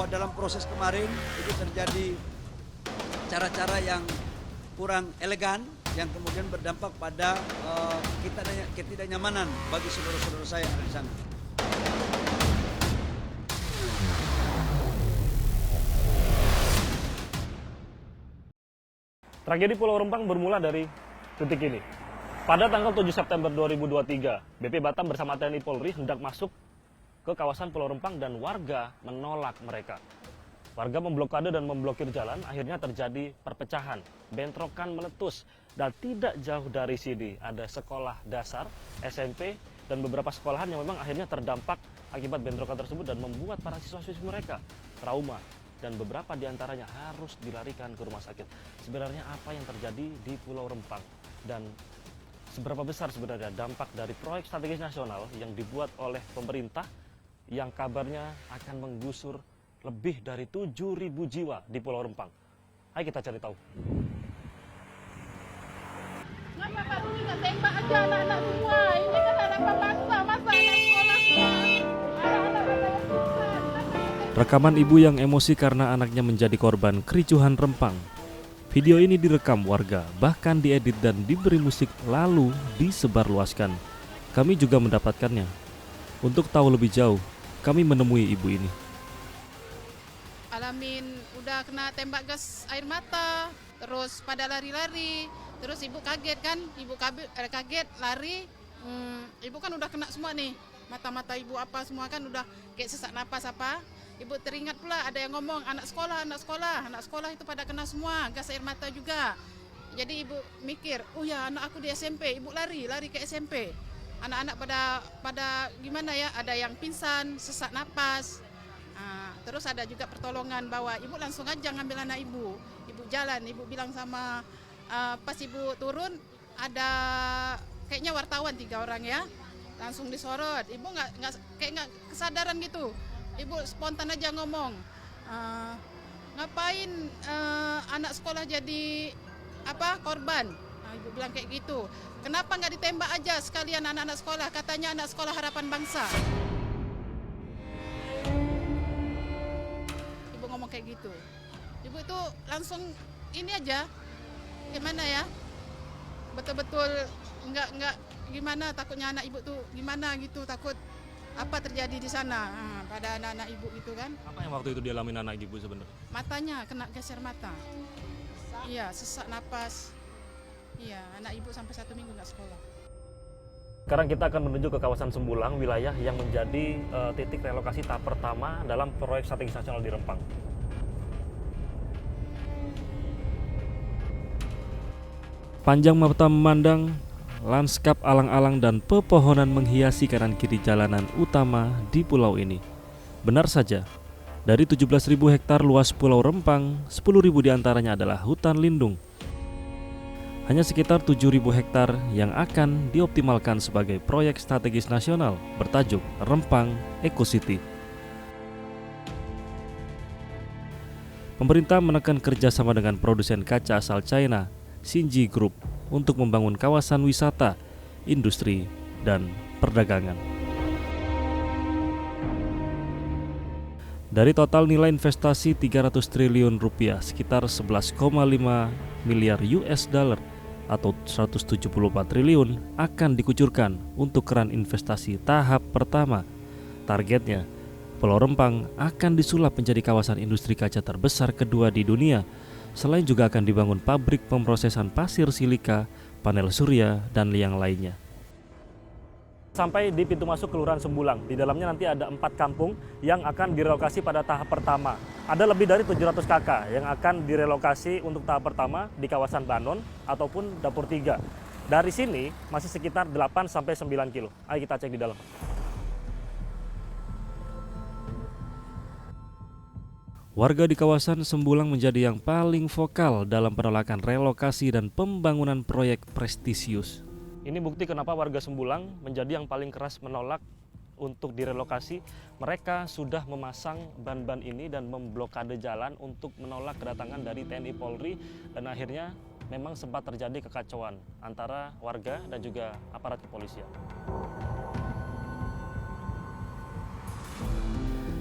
dalam proses kemarin itu terjadi cara-cara yang kurang elegan yang kemudian berdampak pada ketidaknyamanan bagi saudara-saudara saya yang ada di sana. Tragedi Pulau Rempang bermula dari titik ini. Pada tanggal 7 September 2023, BP Batam bersama TNI Polri hendak masuk ke kawasan Pulau Rempang dan warga menolak mereka. Warga memblokade dan memblokir jalan, akhirnya terjadi perpecahan, bentrokan meletus. Dan tidak jauh dari sini ada sekolah dasar, SMP, dan beberapa sekolahan yang memang akhirnya terdampak akibat bentrokan tersebut dan membuat para siswa-siswi mereka trauma. Dan beberapa diantaranya harus dilarikan ke rumah sakit. Sebenarnya apa yang terjadi di Pulau Rempang? Dan seberapa besar sebenarnya dampak dari proyek strategis nasional yang dibuat oleh pemerintah yang kabarnya akan menggusur lebih dari 7.000 jiwa di Pulau Rempang. Ayo kita cari tahu. Kenapa Pak Rudi nggak tembak aja anak-anak semua? Ini kan anak bangsa, masa anak sekolah semua? Anak-anak ada yang pingsan. Rekaman ibu yang emosi karena anaknya menjadi korban kericuhan Rempang. Video ini direkam warga, bahkan diedit dan diberi musik lalu disebarluaskan. Kami juga mendapatkannya. Untuk tahu lebih jauh, kami menemui ibu ini. Alamin udah kena tembak gas air mata, terus pada lari-lari, terus ibu kaget kan, kaget lari, ibu kan udah kena semua nih, mata-mata ibu apa semua kan udah kayak sesak napas apa. Ibu teringat pula ada yang ngomong anak sekolah itu pada kena semua, gas air mata juga. Jadi ibu mikir, oh ya anak aku di SMP, ibu lari ke SMP. Anak-anak pada gimana ya, ada yang pingsan, sesak napas. Terus ada juga pertolongan bahwa ibu langsung aja ngambil anak ibu jalan, ibu bilang sama pas ibu turun ada kayaknya wartawan 3 orang ya, langsung disorot. Ibu nggak kesadaran gitu. Ibu spontan aja ngomong, ngapain anak sekolah jadi korban? Ibu bilang kayak gitu. Kenapa nggak ditembak aja sekalian anak-anak sekolah? Katanya anak sekolah harapan bangsa. Ibu ngomong kayak gitu. Ibu itu langsung ini aja, gimana ya? Betul-betul nggak gimana, takutnya anak ibu tuh gimana gitu, takut apa terjadi di sana pada anak-anak ibu gitu kan. Apa yang waktu itu dialami anak ibu sebenarnya? Matanya kena gas air mata. Iya, sesak napas. Iya, anak ibu sampai 1 minggu nggak sekolah. Sekarang kita akan menuju ke kawasan Sembulang, wilayah yang menjadi titik relokasi tahap pertama dalam proyek strategis nasional di Rempang. Panjang mata memandang, lanskap alang-alang dan pepohonan menghiasi kanan kiri jalanan utama di pulau ini. Benar saja, dari 17.000 hektar luas Pulau Rempang, 10.000 diantaranya adalah hutan lindung. Hanya sekitar 7.000 hektar yang akan dioptimalkan sebagai proyek strategis nasional bertajuk Rempang Eco City. Pemerintah menekan kerjasama dengan produsen kaca asal China, Xinji Group, untuk membangun kawasan wisata, industri, dan perdagangan. Dari total nilai investasi 300 triliun rupiah, sekitar 11,5 miliar US dollar atau 174 triliun akan dikucurkan untuk keran investasi tahap pertama. Targetnya, Pulau Rempang akan disulap menjadi kawasan industri kaca terbesar kedua di dunia. Selain juga akan dibangun pabrik pemrosesan pasir silika, panel surya, dan yang lainnya. Sampai di pintu masuk Kelurahan Sembulang. Di dalamnya nanti ada 4 kampung yang akan direlokasi pada tahap pertama. Ada lebih dari 700 kakak yang akan direlokasi untuk tahap pertama di kawasan Banon ataupun Dapur 3. Dari sini masih sekitar 8-9 kilo. Ayo kita cek di dalam. Warga di kawasan Sembulang menjadi yang paling vokal dalam penolakan relokasi dan pembangunan proyek prestisius. Ini bukti kenapa warga Sembulang menjadi yang paling keras menolak untuk direlokasi. Mereka sudah memasang ban-ban ini dan memblokade jalan untuk menolak kedatangan dari TNI Polri, dan akhirnya memang sempat terjadi kekacauan antara warga dan juga aparat kepolisian.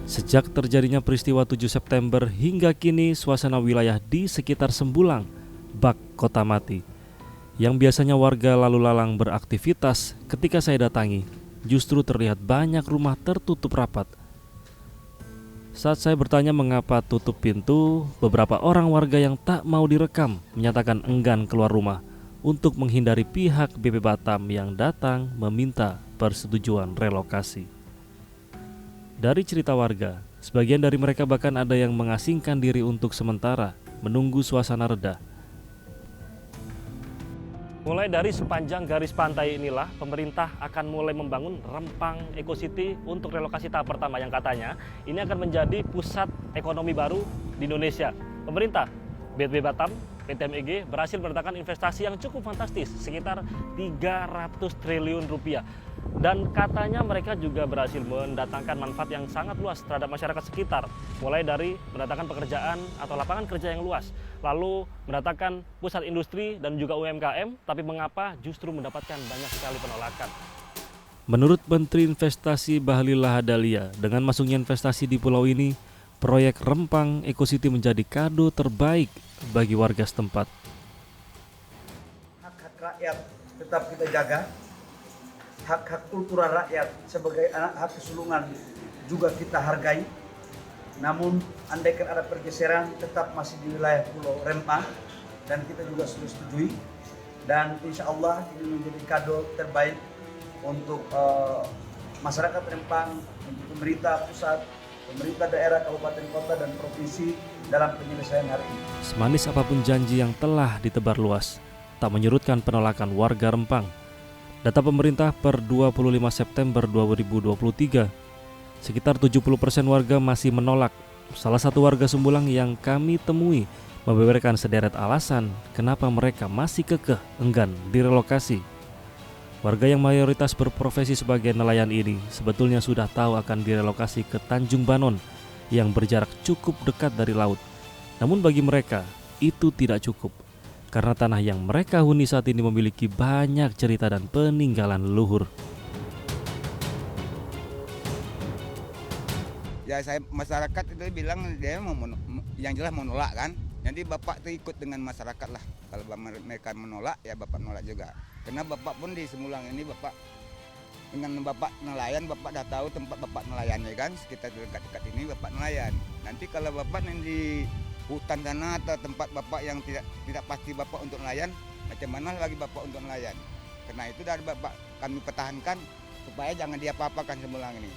Sejak terjadinya peristiwa 7 September hingga kini suasana wilayah di sekitar Sembulang, Bak Kota Mati, yang biasanya warga lalu lalang beraktivitas ketika saya datangi, justru terlihat banyak rumah tertutup rapat. Saat saya bertanya mengapa tutup pintu, beberapa orang warga yang tak mau direkam menyatakan enggan keluar rumah untuk menghindari pihak BP Batam yang datang meminta persetujuan relokasi. Dari cerita warga, sebagian dari mereka bahkan ada yang mengasingkan diri untuk sementara menunggu suasana reda. Mulai dari sepanjang garis pantai inilah, pemerintah akan mulai membangun Rempang Eco City untuk relokasi tahap pertama yang katanya ini akan menjadi pusat ekonomi baru di Indonesia. Pemerintah, BP Batam, PT MEG berhasil mendatangkan investasi yang cukup fantastis, sekitar 300 triliun rupiah. Dan katanya mereka juga berhasil mendatangkan manfaat yang sangat luas terhadap masyarakat sekitar. Mulai dari mendatangkan pekerjaan atau lapangan kerja yang luas, lalu mendatangkan pusat industri dan juga UMKM, tapi mengapa justru mendapatkan banyak sekali penolakan? Menurut Menteri Investasi Bahlil Lahadalia, dengan masuknya investasi di pulau ini, proyek Rempang Eco City menjadi kado terbaik bagi warga setempat. Hak-hak rakyat tetap kita jaga, hak-hak kultural rakyat sebagai anak hak kesulungan juga kita hargai. Namun andaikan ada pergeseran tetap masih di wilayah Pulau Rempang dan kita juga sudah setujui. Dan insya Allah ini menjadi kado terbaik untuk masyarakat Rempang, untuk pemerintah pusat, pemerintah daerah, kabupaten, kota, dan provinsi dalam penyelesaian hari ini. Semanis apapun janji yang telah ditebar luas, tak menyurutkan penolakan warga Rempang. Data pemerintah per 25 September 2023, sekitar 70% warga masih menolak. Salah satu warga Sembulang yang kami temui membeberkan sederet alasan kenapa mereka masih kekeh enggan direlokasi. Warga yang mayoritas berprofesi sebagai nelayan ini sebetulnya sudah tahu akan direlokasi ke Tanjung Banon yang berjarak cukup dekat dari laut. Namun bagi mereka itu tidak cukup, karena tanah yang mereka huni saat ini memiliki banyak cerita dan peninggalan leluhur. Ya saya masyarakat itu bilang dia mau yang jelas menolak kan. Jadi bapak itu ikut dengan masyarakat lah. Kalau mereka menolak ya bapak menolak juga. Karena bapak pun di Sembulang ini bapak dengan bapak nelayan, bapak dah tahu tempat bapak nelayan ya kan. Sekitar dekat-dekat ini bapak nelayan. Nanti kalau bapak di hutan sana atau tempat bapak yang tidak pasti bapak untuk nelayan, macam mana lagi bapak untuk nelayan? Karena itu dari bapak kami pertahankan supaya jangan diapa-apakan Sembulang ini.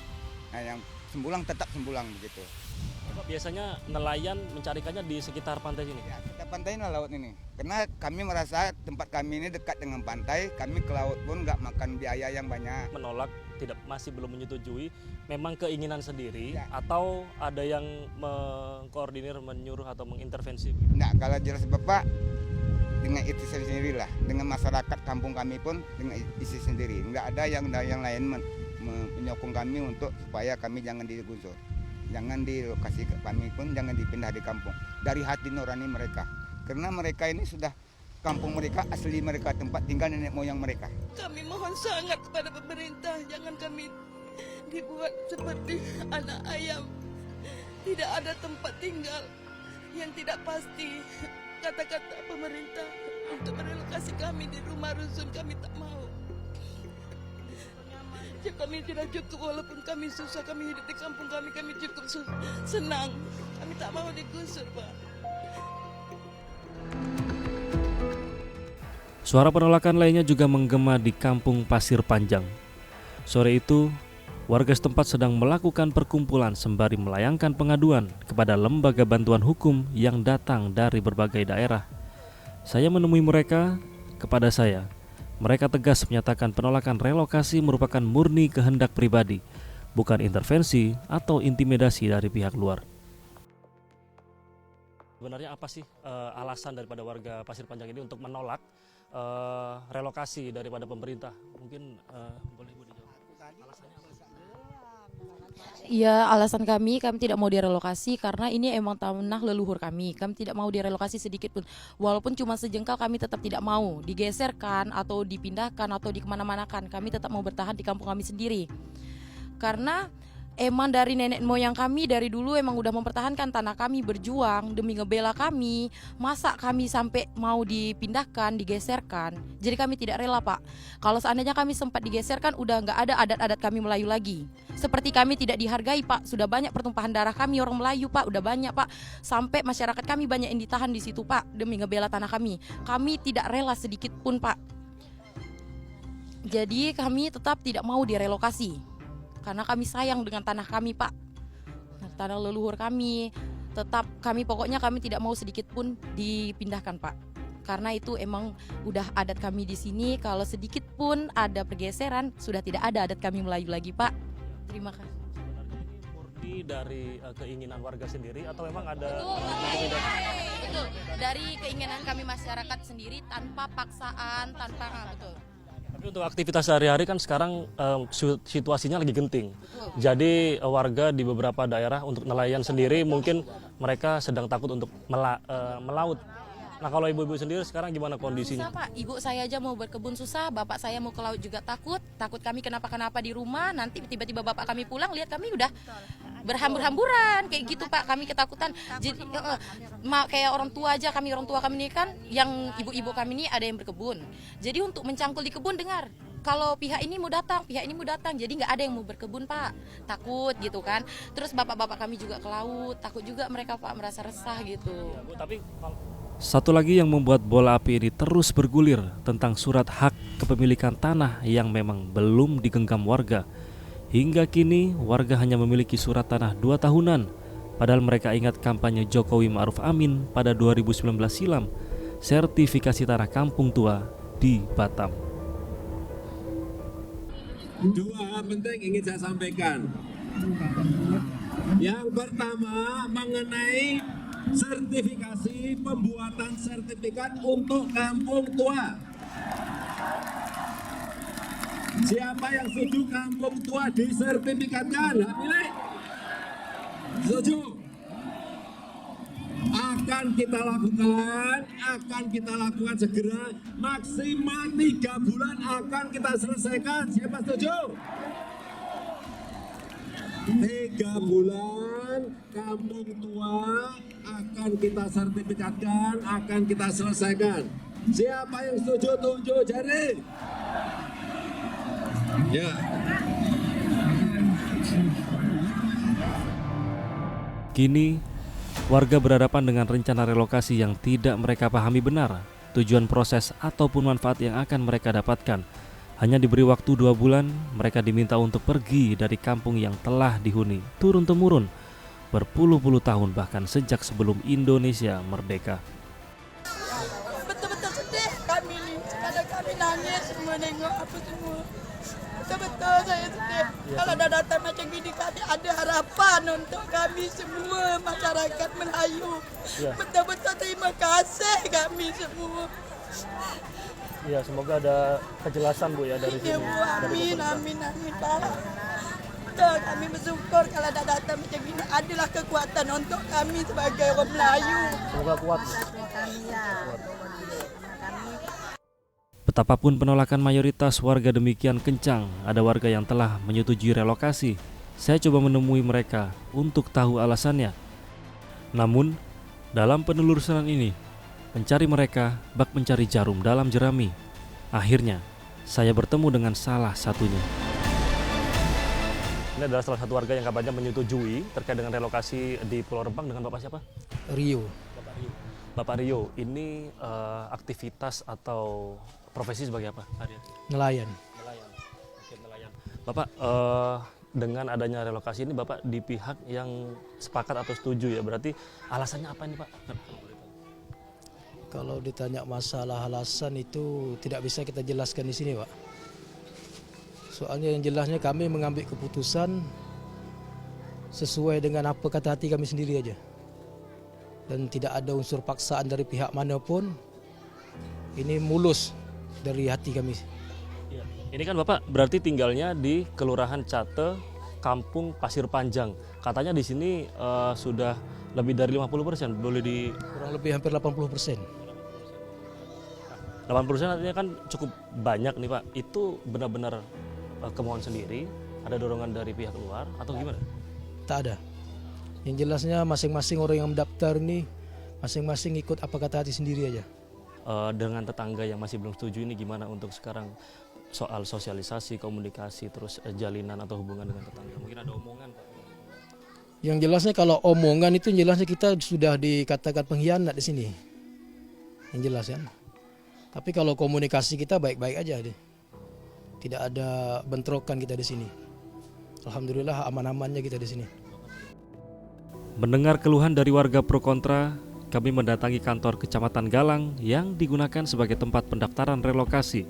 Nah yang Sembulang tetap Sembulang begitu. Bapak biasanya nelayan mencarikannya di sekitar pantai sini? Ya, kita pantai laut ini. Karena kami merasa tempat kami ini dekat dengan pantai, kami ke laut pun nggak makan biaya yang banyak. Menolak, masih belum menyetujui, memang keinginan sendiri ya. Atau ada yang mengkoordinir, menyuruh atau mengintervensi? Nah, kalau jelas bapak dengan itu sendiri lah, dengan masyarakat kampung kami pun dengan isi sendiri. Nggak ada yang lain menyokong kami untuk supaya kami jangan digusur. Jangan di lokasi kami pun jangan dipindah di kampung. Dari hati nurani mereka. Karena mereka ini sudah kampung mereka, asli mereka, tempat tinggal nenek moyang mereka. Kami mohon sangat kepada pemerintah, jangan kami dibuat seperti anak ayam. Tidak ada tempat tinggal yang tidak pasti. Kata-kata pemerintah untuk merelokasi kami di rumah rusun, kami tak mau. Ya, kami tidak cukup, walaupun kami susah, kami hidup di kampung kami cukup senang. Kami tak mau digusur, Pak. Suara penolakan lainnya juga menggema di Kampung Pasir Panjang. Sore itu, warga setempat sedang melakukan perkumpulan sembari melayangkan pengaduan kepada lembaga bantuan hukum yang datang dari berbagai daerah. Saya menemui mereka. Kepada saya, mereka tegas menyatakan penolakan relokasi merupakan murni kehendak pribadi, bukan intervensi atau intimidasi dari pihak luar. Sebenarnya apa sih alasan daripada warga Pasir Panjang ini untuk menolak relokasi daripada pemerintah? Mungkin boleh Ibu dijawab. Alasannya apa? Ya, alasan kami tidak mau direlokasi karena ini emang tanah leluhur kami. Kami tidak mau direlokasi sedikit pun. Walaupun cuma sejengkal kami tetap tidak mau digeserkan atau dipindahkan atau dikemana-manakan. Kami tetap mau bertahan di kampung kami sendiri. Karena emang dari nenek moyang kami dari dulu emang udah mempertahankan tanah kami, berjuang demi ngebela kami. Masa kami sampai mau dipindahkan, digeserkan? Jadi kami tidak rela, Pak. Kalau seandainya kami sempat digeserkan, udah nggak ada adat-adat kami Melayu lagi. Seperti kami tidak dihargai, Pak. Sudah banyak pertumpahan darah kami orang Melayu, Pak. Udah banyak, Pak. Sampai masyarakat kami banyak yang ditahan di situ, Pak, demi ngebela tanah kami. Kami tidak rela sedikit pun, Pak. Jadi kami tetap tidak mau direlokasi. Karena kami sayang dengan tanah kami, Pak. Tanah leluhur kami. Tetap pokoknya kami tidak mau sedikit pun dipindahkan, Pak. Karena itu emang udah adat kami di sini. Kalau sedikit pun ada pergeseran, sudah tidak ada adat kami Melayu lagi, Pak. Terima kasih. Murni dari keinginan warga sendiri atau memang ada? Betul. Dari keinginan kami masyarakat sendiri tanpa paksaan, betul. Tapi untuk aktivitas sehari-hari kan sekarang situasinya lagi genting. Jadi warga di beberapa daerah untuk nelayan sendiri mungkin mereka sedang takut untuk melaut. Nah kalau ibu-ibu sendiri sekarang gimana kondisinya? Susah, Pak. Ibu saya aja mau berkebun susah, bapak saya mau ke laut juga takut kamu kenapa-kenapa di rumah, nanti tiba-tiba bapak kami pulang lihat kami udah berhambur-hamburan kayak gitu, Pak. Kami ketakutan. Jadi kayak orang tua kami ini kan yang ibu-ibu kami ini ada yang berkebun. Jadi untuk mencangkul di kebun dengar kalau pihak ini mau datang, jadi nggak ada yang mau berkebun, Pak. Takut gitu kan. Terus bapak-bapak kami juga ke laut, takut juga mereka, Pak, merasa resah gitu. Ya, Bu, tapi Satu lagi yang membuat bola api ini terus bergulir tentang surat hak kepemilikan tanah yang memang belum digenggam warga. Hingga kini warga hanya memiliki surat tanah 2 tahunan. Padahal mereka ingat kampanye Jokowi Ma'ruf Amin pada 2019 silam, sertifikasi tanah kampung tua di Batam. 2 hal penting ingin saya sampaikan. Yang pertama mengenai sertifikasi pembuatan sertifikat untuk kampung tua. Siapa yang setuju kampung tua disertifikatkan? Pilih. Setuju? Akan kita lakukan segera, maksimal 3 bulan akan kita selesaikan. Siapa setuju? 3 bulan kampung tua akan kita sertifikatkan, akan kita selesaikan. Siapa yang setuju tunjuk jari. Ya. Kini warga berhadapan dengan rencana relokasi yang tidak mereka pahami benar, tujuan proses ataupun manfaat yang akan mereka dapatkan. Hanya diberi waktu 2 bulan, mereka diminta untuk pergi dari kampung yang telah dihuni turun-temurun berpuluh-puluh tahun, bahkan sejak sebelum Indonesia merdeka. Betul-betul sedih kami nih. Kadang kami nangis menengok apa semua. Betul-betul saya sedih. Kalau ada datang macam gini kami ada harapan untuk kami semua masyarakat Melayu. Betul-betul terima kasih kami semua. ya semoga ada kejelasan Bu ya dari sini. Ya Bu, amin Pak. Betul, kami bersyukur kalau ada datang macam gini adalah kekuatan untuk kami sebagai orang Melayu. Semoga kuat. Betapapun penolakan mayoritas warga demikian kencang, ada warga yang telah menyetujui relokasi. Saya coba menemui mereka untuk tahu alasannya. Namun, dalam penelusuran ini, pencari mereka bak mencari jarum dalam jerami. Akhirnya, saya bertemu dengan salah satunya. Ini adalah salah satu warga yang kabarnya menyetujui terkait dengan relokasi di Pulau Rempang dengan Bapak siapa? Rio. Bapak Rio, ini aktivitas atau profesi sebagai apa? Nelayan. Oke, nelayan. Bapak, dengan adanya relokasi ini Bapak di pihak yang sepakat atau setuju ya? Berarti alasannya apa ini Pak? Kalau ditanya masalah alasan itu tidak bisa kita jelaskan di sini, Pak. Soalnya yang jelasnya kami mengambil keputusan sesuai dengan apa kata hati kami sendiri aja. Dan tidak ada unsur paksaan dari pihak manapun. Ini mulus dari hati kami. Ya. Ini kan Bapak berarti tinggalnya di Kelurahan Cate, Kampung Pasir Panjang. Katanya di sini sudah lebih dari 50%, boleh di... Kurang lebih hampir 80%. 80% artinya kan cukup banyak nih Pak. Itu benar-benar kemauan sendiri Ada dorongan dari pihak luar atau gimana? Tak ada. Yang jelasnya masing-masing orang yang mendaftar ini masing-masing ikut apa kata hati sendiri aja. Dengan tetangga yang masih belum setuju ini gimana untuk sekarang soal sosialisasi, komunikasi, terus jalinan atau hubungan dengan tetangga? Mungkin ada omongan, Pak? Yang jelasnya kalau omongan itu jelasnya kita sudah dikatakan pengkhianat di sini. Yang jelas kan. Tapi kalau komunikasi kita baik-baik aja deh. Tidak ada bentrokan kita di sini. Alhamdulillah aman-amannya kita di sini. Mendengar keluhan dari warga pro kontra, kami mendatangi kantor Kecamatan Galang yang digunakan sebagai tempat pendaftaran relokasi.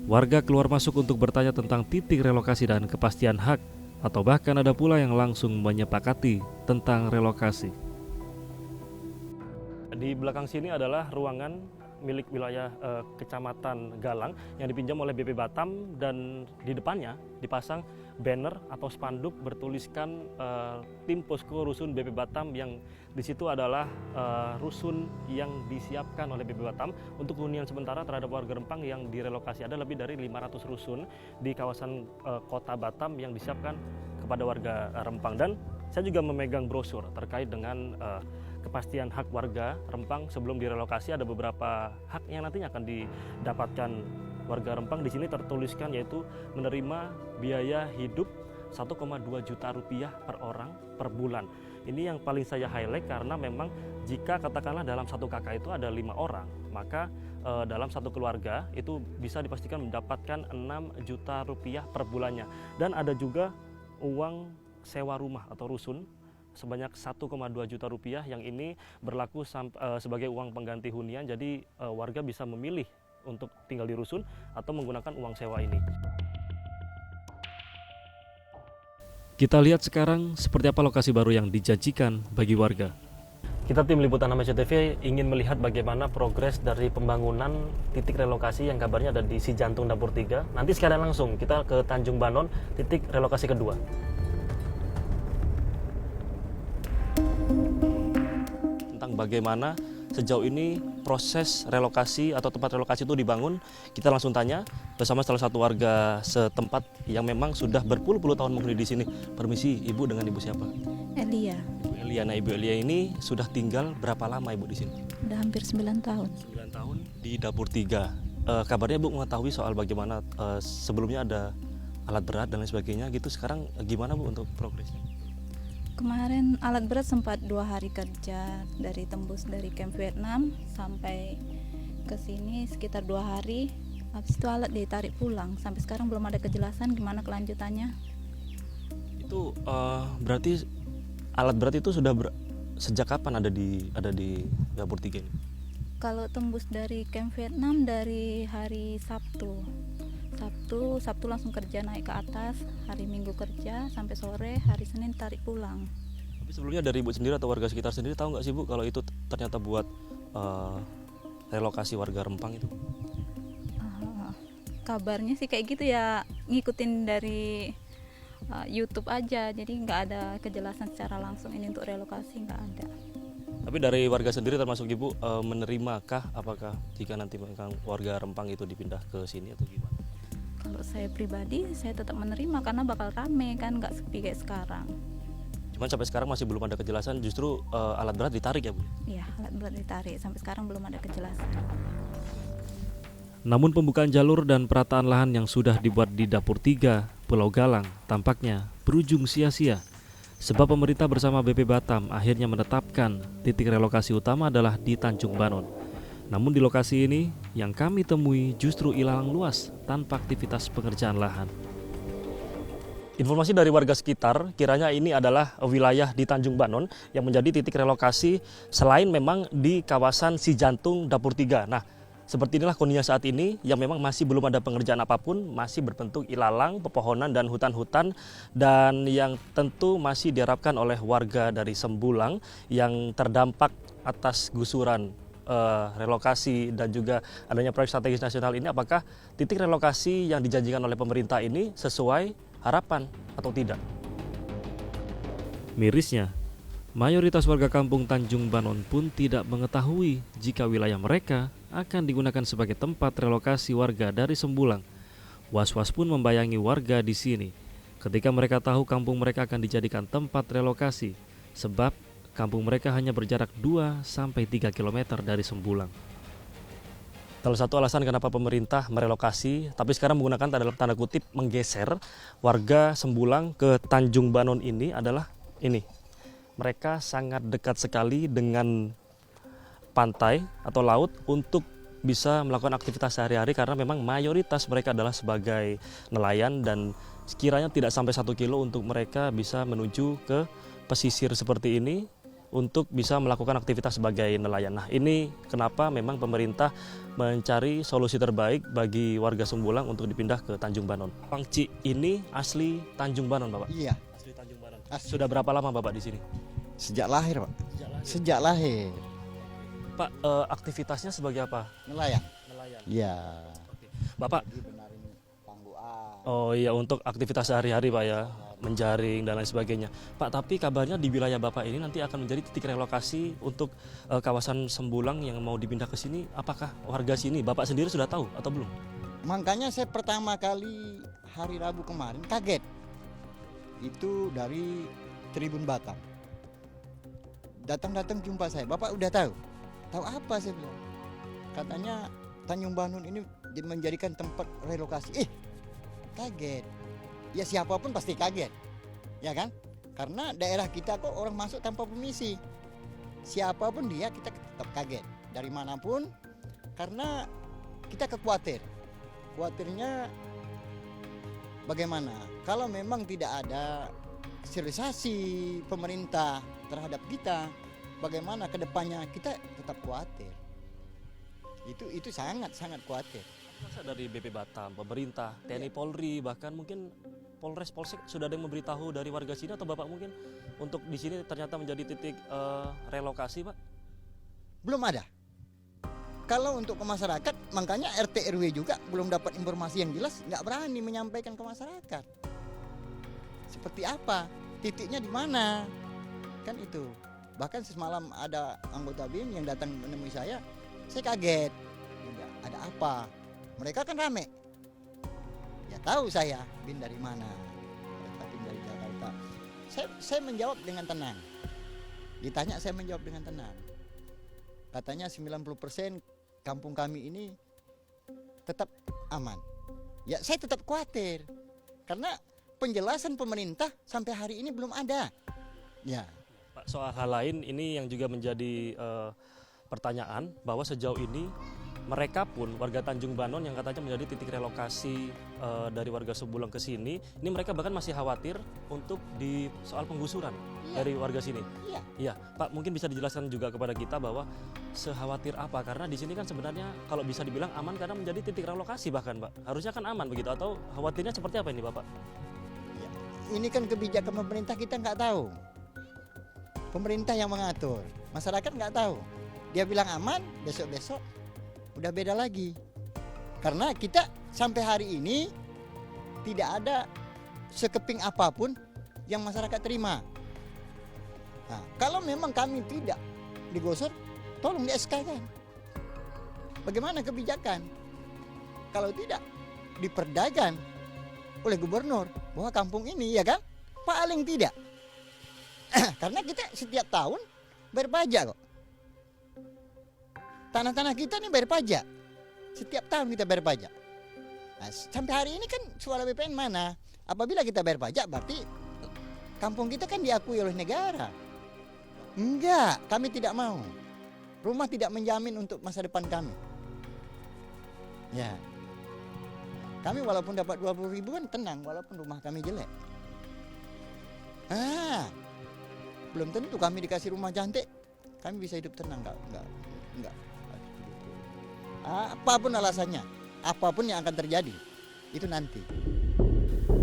Warga keluar masuk untuk bertanya tentang titik relokasi dan kepastian hak, atau bahkan ada pula yang langsung menyepakati tentang relokasi. Di belakang sini adalah ruangan milik wilayah Kecamatan Galang yang dipinjam oleh BP Batam, dan di depannya dipasang banner atau spanduk bertuliskan tim posko rusun BP Batam, yang di situ adalah rusun yang disiapkan oleh BP Batam untuk hunian sementara terhadap warga Rempang yang direlokasi. Ada lebih dari 500 rusun di kawasan kota Batam yang disiapkan kepada warga Rempang, dan saya juga memegang brosur terkait dengan kepastian hak warga Rempang sebelum direlokasi. Ada beberapa hak yang nantinya akan didapatkan warga Rempang. Di sini tertuliskan yaitu menerima biaya hidup 1,2 juta rupiah per orang per bulan. Ini yang paling saya highlight karena memang jika katakanlah dalam satu kakak itu ada 5 orang, maka dalam satu keluarga itu bisa dipastikan mendapatkan 6 juta rupiah per bulannya. Dan ada juga uang sewa rumah atau rusun sebanyak 1,2 juta rupiah yang ini berlaku sebagai uang pengganti hunian. Jadi warga bisa memilih untuk tinggal di rusun atau menggunakan uang sewa ini. Kita lihat sekarang seperti apa lokasi baru yang dijanjikan bagi warga. Kita tim Liputan Indonesia TV ingin melihat bagaimana progres dari pembangunan titik relokasi yang kabarnya ada di Cijantung Dapur 3. Nanti sekalian langsung kita ke Tanjung Banon, titik relokasi kedua. Tentang bagaimana sejauh ini proses relokasi atau tempat relokasi itu dibangun, kita langsung tanya bersama salah satu warga setempat yang memang sudah berpuluh-puluh tahun menghuni di sini. Permisi, Ibu, dengan Ibu siapa? Elia. Ibu Elia. Nah, Ibu Elia ini sudah tinggal berapa lama Ibu di sini? Udah hampir 9 tahun. 9 tahun di Dapur 3. Kabarnya Ibu mengetahui soal bagaimana sebelumnya ada alat berat dan lain sebagainya gitu. Sekarang gimana Bu untuk progresnya? Kemarin alat berat sempat 2 hari kerja tembus dari camp Vietnam sampai ke sini sekitar 2 hari. Habis itu alat ditarik pulang. Sampai sekarang belum ada kejelasan gimana kelanjutannya. Itu berarti alat berat itu sudah sejak kapan ada di Dapur 3 ini? Kalau tembus dari camp Vietnam dari hari Sabtu langsung kerja naik ke atas, hari Minggu kerja sampai sore, hari Senin tarik pulang. Tapi sebelumnya dari Ibu sendiri atau warga sekitar sendiri tahu nggak sih Bu kalau itu ternyata buat relokasi warga Rempang itu? Kabarnya sih kayak gitu ya, ngikutin dari YouTube aja, jadi nggak ada kejelasan secara langsung ini untuk relokasi, nggak ada. Tapi dari warga sendiri termasuk Ibu menerimakah apakah jika nanti warga Rempang itu dipindah ke sini atau gimana? Kalau saya pribadi, saya tetap menerima karena bakal rame kan, nggak sepi kayak sekarang. Cuman sampai sekarang masih belum ada kejelasan, justru alat berat ditarik ya Bu? Iya, alat berat ditarik, sampai sekarang belum ada kejelasan. Namun pembukaan jalur dan perataan lahan yang sudah dibuat di Dapur 3, Pulau Galang tampaknya berujung sia-sia. Sebab pemerintah bersama BP Batam akhirnya menetapkan titik relokasi utama adalah di Tanjung Banon. Namun di lokasi ini yang kami temui justru ilalang luas tanpa aktivitas pengerjaan lahan. Informasi dari warga sekitar, kiranya ini adalah wilayah di Tanjung Banon yang menjadi titik relokasi selain memang di kawasan Cijantung Dapur 3. Nah, seperti inilah kondisinya saat ini yang memang masih belum ada pengerjaan apapun, masih berbentuk ilalang, pepohonan dan hutan-hutan, dan yang tentu masih diharapkan oleh warga dari Sembulang yang terdampak atas gusuran relokasi dan juga adanya proyek strategis nasional ini, apakah titik relokasi yang dijanjikan oleh pemerintah ini sesuai harapan atau tidak? Mirisnya, mayoritas warga kampung Tanjung Banon pun tidak mengetahui jika wilayah mereka akan digunakan sebagai tempat relokasi warga dari Sembulang. Was-was pun membayangi warga di sini. ketika mereka tahu kampung mereka akan dijadikan tempat relokasi, sebab kampung mereka hanya berjarak 2-3 km dari Sembulang. Salah satu alasan kenapa pemerintah merelokasi, tapi sekarang menggunakan dalam tanda kutip menggeser warga Sembulang ke Tanjung Banon ini adalah ini. Mereka sangat dekat sekali dengan pantai atau laut untuk bisa melakukan aktivitas sehari-hari karena memang mayoritas mereka adalah sebagai nelayan dan sekiranya tidak sampai 1 kilo untuk mereka bisa menuju ke pesisir seperti ini untuk bisa melakukan aktivitas sebagai nelayan. Nah, ini kenapa memang pemerintah mencari solusi terbaik bagi warga Sembulang untuk dipindah ke Tanjung Banon. Pangci ini asli Tanjung Banon, Bapak? Iya. Asli Tanjung Banon. Sudah berapa lama Bapak di sini? Sejak lahir, Pak. Sejak lahir. Pak, aktivitasnya sebagai apa? Nelayan. Nelayan. Iya. Bapak? Benarin tangguan. Oh iya, untuk aktivitas sehari-hari Pak ya, menjaring dan lain sebagainya. Pak, tapi kabarnya di wilayah Bapak ini nanti akan menjadi titik relokasi untuk kawasan Sembulang yang mau dipindah ke sini. Apakah warga sini, Bapak sendiri sudah tahu atau belum? Makanya saya pertama kali hari Rabu kemarin kaget. Itu dari Tribun Batam. Datang-datang jumpa saya, Bapak udah tahu? Tahu apa saya bilang? Katanya Tanjung Banon ini menjadikan tempat relokasi. Kaget. Ya siapapun pasti kaget. Ya kan? Karena daerah kita kok orang masuk tanpa permisi. Siapapun dia kita tetap kaget. Dari manapun. Karena kita khawatir. Khawatirnya bagaimana? Kalau memang tidak ada sterilisasi pemerintah terhadap kita, bagaimana ke depannya kita tetap khawatir. Itu sangat khawatir. Masa dari BP Batam, pemerintah, TNI Polri, bahkan mungkin Polres Polsek sudah ada yang memberitahu dari warga sini atau Bapak mungkin untuk di sini ternyata menjadi titik relokasi, Pak? Belum ada. Kalau untuk ke masyarakat, makanya RT RW juga belum dapat informasi yang jelas, nggak berani menyampaikan ke masyarakat. Seperti apa? Titiknya di mana? Kan itu. Bahkan semalam ada anggota BIM yang datang menemui saya kaget. Ada apa? Mereka kan rame. Ya tahu saya BIM dari mana. Mereka BIM dari Jakarta. Saya menjawab dengan tenang. Ditanya saya menjawab dengan tenang. Katanya 90% kampung kami ini tetap aman. Ya saya tetap khawatir. Karena penjelasan pemerintah sampai hari ini belum ada. Ya. Pak, soal hal lain ini yang juga menjadi pertanyaan bahwa sejauh ini mereka pun warga Tanjung Banon yang katanya menjadi titik relokasi dari warga Sembulang ke sini, ini mereka bahkan masih khawatir untuk di soal penggusuran dari warga sini. Iya, Pak, mungkin bisa dijelaskan juga kepada kita bahwa sekhawatir apa, karena di sini kan sebenarnya kalau bisa dibilang aman karena menjadi titik relokasi bahkan, Pak. Harusnya kan aman begitu, atau khawatirnya seperti apa ini, Bapak? Ya, ini kan kebijakan pemerintah kita nggak tahu. Pemerintah yang mengatur, masyarakat nggak tahu. Dia bilang aman, besok-besok udah beda lagi. Karena kita sampai hari ini tidak ada sekeping apapun yang masyarakat terima. Nah, kalau memang kami tidak digosor, tolong di-SK-kan. Bagaimana kebijakan? Kalau tidak, diperdakan oleh gubernur bahwa kampung ini, ya kan, paling tidak. Karena kita setiap tahun bayar pajak kok. Tanah-tanah kita nih bayar pajak. Setiap tahun kita bayar pajak. Nah, sampai hari ini kan suara BPN mana? Apabila kita bayar pajak berarti kampung kita kan diakui oleh negara. Enggak, kami tidak mau. Rumah tidak menjamin untuk masa depan kami. Ya. Kami walaupun dapat 20.000 kan tenang walaupun rumah kami jelek. Belum tentu kami dikasih rumah cantik, kami bisa hidup tenang, enggak. Apapun alasannya, apapun yang akan terjadi, itu nanti.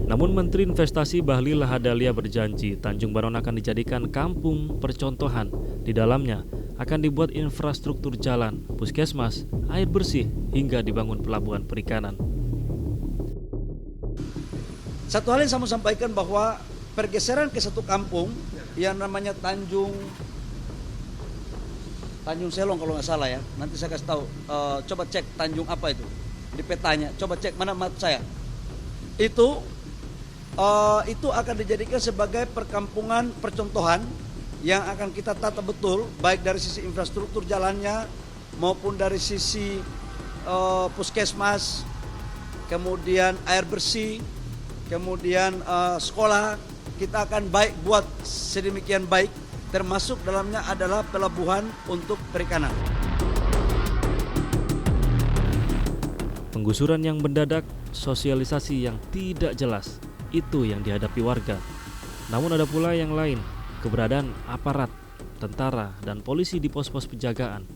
Namun Menteri Investasi Bahlil Lahadalia berjanji Tanjung Banon akan dijadikan kampung percontohan. Di dalamnya akan dibuat infrastruktur jalan, puskesmas, air bersih, hingga dibangun pelabuhan perikanan. Satu hal yang saya mau sampaikan bahwa pergeseran ke satu kampung yang namanya Tanjung Selong kalau nggak salah ya. Nanti saya kasih tahu. Coba cek Tanjung apa itu di petanya. Coba cek mana map saya. Itu itu akan dijadikan sebagai perkampungan percontohan yang akan kita tata betul, baik dari sisi infrastruktur jalannya maupun dari sisi puskesmas, kemudian air bersih, kemudian sekolah. Kita akan buat sedemikian baik, termasuk dalamnya adalah pelabuhan untuk perikanan. Penggusuran yang mendadak, sosialisasi yang tidak jelas, itu yang dihadapi warga. Namun ada pula yang lain, keberadaan aparat, tentara, dan polisi di pos-pos penjagaan.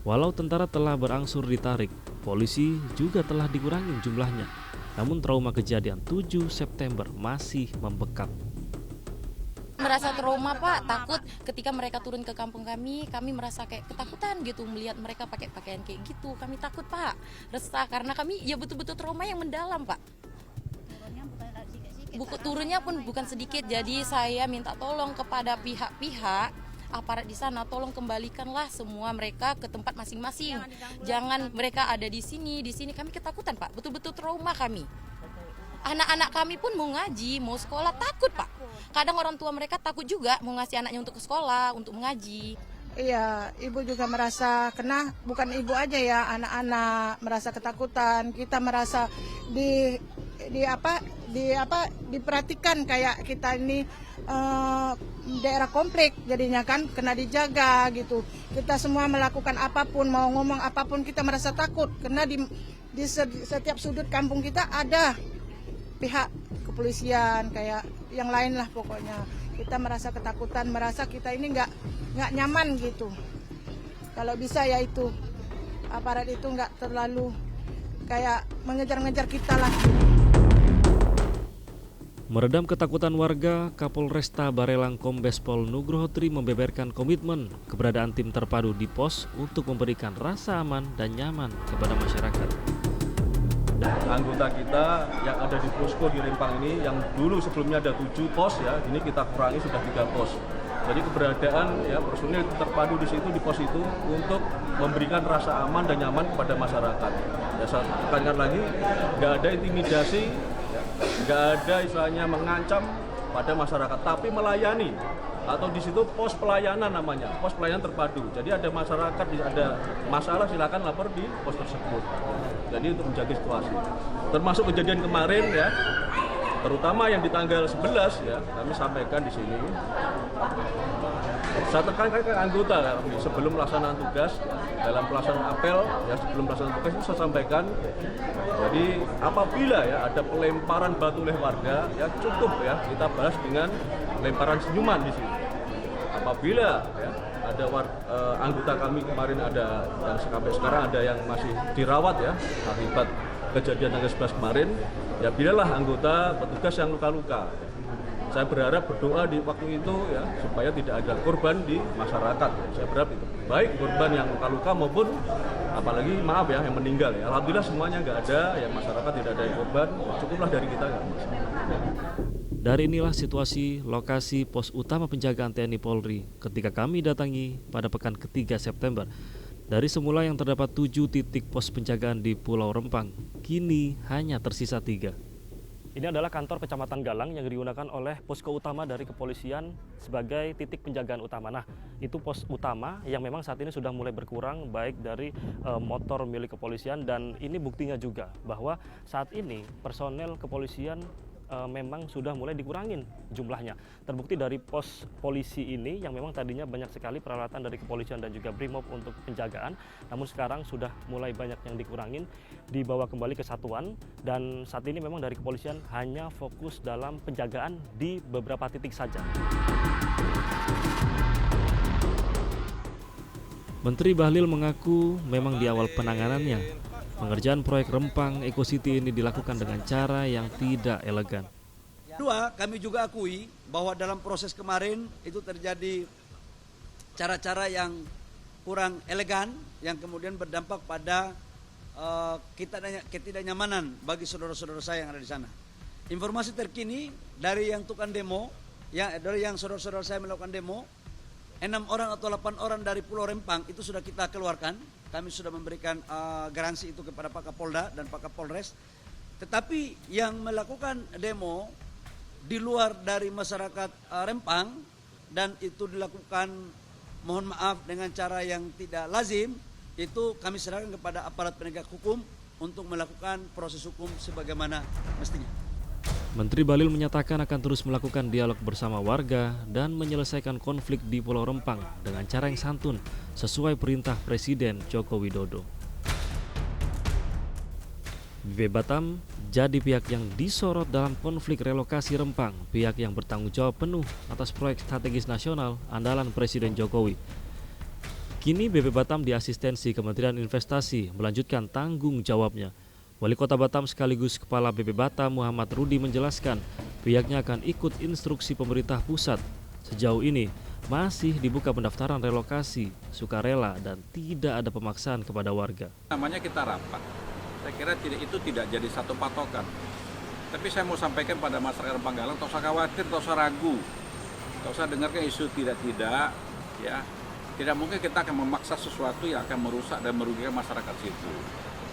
Walau tentara telah berangsur ditarik, polisi juga telah dikurangi jumlahnya. Namun trauma kejadian 7 September masih membekat. Merasa trauma Pak, takut ketika mereka turun ke kampung kami merasa kayak ketakutan gitu melihat mereka pakai pakaian kayak gitu. Kami takut Pak, resah karena kami ya betul-betul trauma yang mendalam Pak. Turunnya pun bukan sedikit, jadi saya minta tolong kepada pihak-pihak aparat di sana, tolong kembalikanlah semua mereka ke tempat masing-masing. Jangan mereka ada di sini kami ketakutan Pak, betul-betul trauma kami. Anak-anak kami pun mau ngaji, mau sekolah takut Pak. Kadang orang tua mereka takut juga mau ngasih anaknya untuk ke sekolah, untuk mengaji. Iya, ibu juga merasa kena, bukan ibu aja ya, anak-anak merasa ketakutan. Kita merasa diperhatikan kayak kita ini daerah komplek jadinya kan kena dijaga gitu. Kita semua melakukan apapun, mau ngomong apapun kita merasa takut karena di setiap sudut kampung kita ada pihak kepolisian kayak yang lain lah pokoknya. Kita merasa ketakutan, merasa kita ini nggak nyaman gitu. Kalau bisa ya itu aparat itu nggak terlalu kayak mengejar-ngejar kita lah. Meredam ketakutan warga, Kapolresta Barelang Kombes Pol Nugroho Tri membeberkan komitmen keberadaan tim terpadu di pos untuk memberikan rasa aman dan nyaman kepada masyarakat. Anggota kita yang ada di posko di Rempang ini, yang dulu sebelumnya ada 7 pos ya, ini kita kurangi sudah 3 pos. Jadi keberadaan ya personil terpadu di situ di pos itu untuk memberikan rasa aman dan nyaman kepada masyarakat. Ya, saya tekankan lagi, nggak ada intimidasi, nggak ada istilahnya mengancam pada masyarakat, tapi melayani. Atau di situ pos pelayanan namanya, pos pelayanan terpadu. Jadi ada masyarakat, ada masalah silakan lapor di pos tersebut. Jadi untuk menjaga situasi. Termasuk kejadian kemarin ya, terutama yang di tanggal 11 ya, kami sampaikan di sini. Saya tekankan ke anggota kami sebelum pelaksanaan tugas, dalam pelaksanaan apel ya, sebelum pelaksanaan tugas itu saya sampaikan. Jadi apabila ya ada pelemparan batu oleh warga, ya cukup ya kita balas dengan lemparan senyuman di sini. Apabila ya ada anggota kami kemarin ada yang sampai sekarang ada yang masih dirawat ya akibat kejadian tanggal 11 kemarin, ya bilalah anggota petugas yang luka-luka. Saya berharap berdoa di waktu itu ya supaya tidak ada korban di masyarakat. Saya berharap itu baik korban yang luka-luka maupun apalagi maaf ya yang meninggal ya. Alhamdulillah semuanya nggak ada, ya masyarakat tidak ada yang korban, ya, cukuplah dari kita nggak masalah. Dari inilah situasi lokasi pos utama penjagaan TNI Polri ketika kami datangi pada pekan ketiga September. Dari semula yang terdapat 7 titik pos penjagaan di Pulau Rempang, kini hanya tersisa 3. Ini adalah kantor Kecamatan Galang yang digunakan oleh posko utama dari kepolisian sebagai titik penjagaan utama. Nah, itu pos utama yang memang saat ini sudah mulai berkurang baik dari motor milik kepolisian, dan ini buktinya juga bahwa saat ini personel kepolisian memang sudah mulai dikurangin jumlahnya. Terbukti dari pos polisi ini yang memang tadinya banyak sekali peralatan dari kepolisian dan juga Brimob untuk penjagaan, namun sekarang sudah mulai banyak yang dikurangin, dibawa kembali ke satuan, dan saat ini memang dari kepolisian hanya fokus dalam penjagaan di beberapa titik saja. Menteri Bahlil mengaku memang di awal penanganannya pengerjaan proyek Rempang Eco City ini dilakukan dengan cara yang tidak elegan. Kedua, kami juga akui bahwa dalam proses kemarin itu terjadi cara-cara yang kurang elegan yang kemudian berdampak pada ketidaknyamanan bagi saudara-saudara saya yang ada di sana. Informasi terkini dari yang tukang demo, dari yang saudara-saudara saya melakukan demo, 6 orang atau 8 orang dari Pulau Rempang itu sudah kita keluarkan. Kami sudah memberikan garansi itu kepada Pak Kapolda dan Pak Kapolres. Tetapi yang melakukan demo di luar dari masyarakat Rempang dan itu dilakukan, mohon maaf, dengan cara yang tidak lazim, itu kami serahkan kepada aparat penegak hukum untuk melakukan proses hukum sebagaimana mestinya. Menteri Bahlil menyatakan akan terus melakukan dialog bersama warga dan menyelesaikan konflik di Pulau Rempang dengan cara yang santun sesuai perintah Presiden Joko Widodo. BP Batam jadi pihak yang disorot dalam konflik relokasi Rempang, pihak yang bertanggung jawab penuh atas proyek strategis nasional andalan Presiden Jokowi. Kini BP Batam diasistensi Kementerian Investasi melanjutkan tanggung jawabnya. Wali Kota Batam sekaligus Kepala BP Batam Muhammad Rudi menjelaskan pihaknya akan ikut instruksi pemerintah pusat. Sejauh ini masih dibuka pendaftaran relokasi sukarela dan tidak ada pemaksaan kepada warga. Namanya kita rapat. Saya kira itu tidak jadi satu patokan. Tapi saya mau sampaikan pada masyarakat Rempang Galang, tak usah khawatir, tak usah ragu, tak usah dengarkan isu tidak, ya. Tidak mungkin kita akan memaksa sesuatu yang akan merusak dan merugikan masyarakat situ.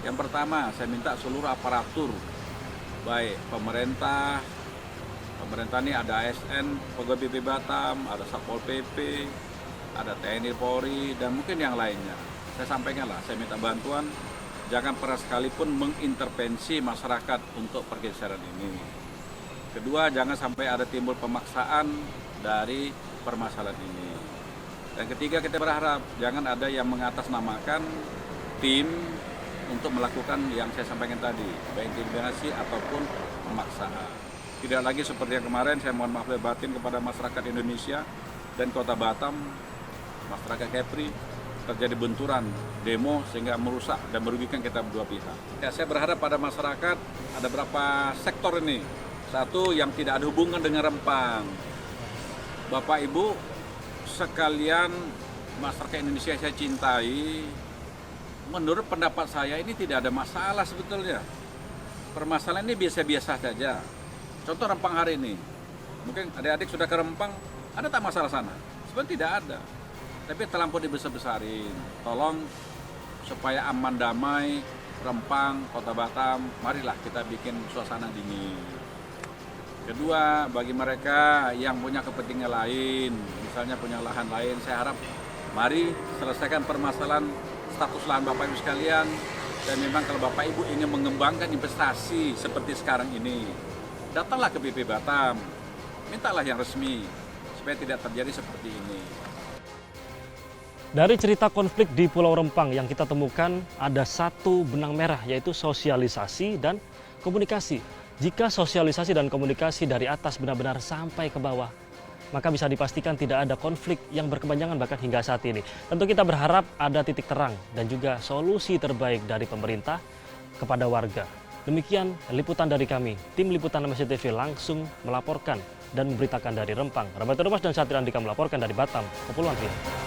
Yang pertama, saya minta seluruh aparatur, baik pemerintah ini ada ASN, pegawai BP Batam, ada Satpol PP, ada TNI Polri, dan mungkin yang lainnya. Saya sampaikan lah, saya minta bantuan. Jangan pernah sekalipun mengintervensi masyarakat untuk pergeseran ini. Kedua, jangan sampai ada timbul pemaksaan dari permasalahan ini. Dan ketiga, kita berharap jangan ada yang mengatasnamakan tim untuk melakukan yang saya sampaikan tadi, baik intimidasi ataupun pemaksaan. Tidak lagi seperti yang kemarin, saya mohon maaf lahir batin kepada masyarakat Indonesia dan Kota Batam, masyarakat Kepri, terjadi benturan demo sehingga merusak dan merugikan kita berdua pihak. Ya, saya berharap pada masyarakat ada beberapa sektor ini. Satu, yang tidak ada hubungan dengan Rempang. Bapak Ibu sekalian, masyarakat Indonesia yang saya cintai, menurut pendapat saya ini tidak ada masalah sebetulnya. Permasalahan ini biasa-biasa saja. Contoh Rempang hari ini. Mungkin adik-adik sudah ke Rempang, ada tak masalah sana? Sebenarnya tidak ada. Tapi terlampau dibesar-besarin. Tolong supaya aman damai Rempang, Kota Batam, marilah kita bikin suasana dingin. Kedua, bagi mereka yang punya kepentingan lain, misalnya punya lahan lain, saya harap mari selesaikan permasalahan status lahan Bapak Ibu sekalian. Dan memang kalau Bapak Ibu ingin mengembangkan investasi seperti sekarang ini, datanglah ke BP Batam, mintalah yang resmi supaya tidak terjadi seperti ini. Dari cerita konflik di Pulau Rempang yang kita temukan ada satu benang merah, yaitu sosialisasi dan komunikasi. Jika sosialisasi dan komunikasi dari atas benar-benar sampai ke bawah, maka bisa dipastikan tidak ada konflik yang berkepanjangan bahkan hingga saat ini. Tentu kita berharap ada titik terang dan juga solusi terbaik dari pemerintah kepada warga. Demikian liputan dari kami, tim liputan MSC TV langsung melaporkan dan memberitakan dari Rempang. Rahmat Rumas dan Satria Andika melaporkan dari Batam, Kepulauan Riau.